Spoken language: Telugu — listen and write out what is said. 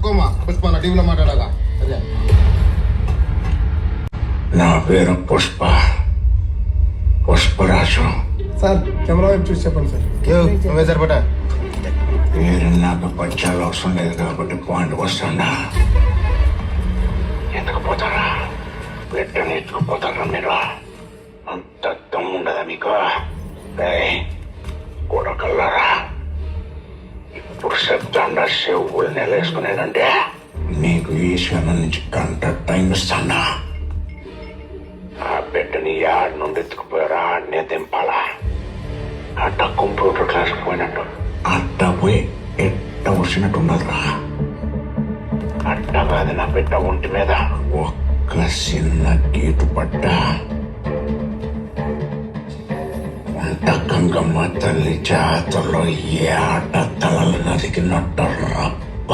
ఒప్పుకోమా పుష్ప నా టీవీలో మాట్లాడాలా అదే నా పేరు పుష్ప పుష్పరాజు. సార్ కెమెరా వైపు చూసి చెప్పండి సార్. నువ్వే సరిపడా పేరు నాకు పచ్చాలు అవసరం లేదు కాబట్టి పాయింట్ వస్తున్నా. ఎందుకు పోతారా? బిడ్డని ఎత్తుకుపోతారా మీరు? అంత దమ్ముండదా మీకు? కొడకల్లారా, ఇప్పుడు శబ్దాండ చెవులు నెలేసుకునేదంటే నీకు ఈ క్షణం నుంచి గంట టైం ఇస్తానా. ఆ బిడ్డని యాడ్ నుండి ఎత్తుకుపోయారా ఆడనే దింపాలా. అట్ట కంప్యూటర్ క్లాస్ పోయినట్టు అట్ట పోయి ఎట్ట వచ్చినట్టు ఉండదురా. అట్ట కాదు నా బిడ్డ ఒంటి మీద ఒక్క చిన్న గీటు పడ్డ వంట గంగమ్మ తల్లి జాతరలో ఏ ఆట తలలు నరికినట్టు రప్ప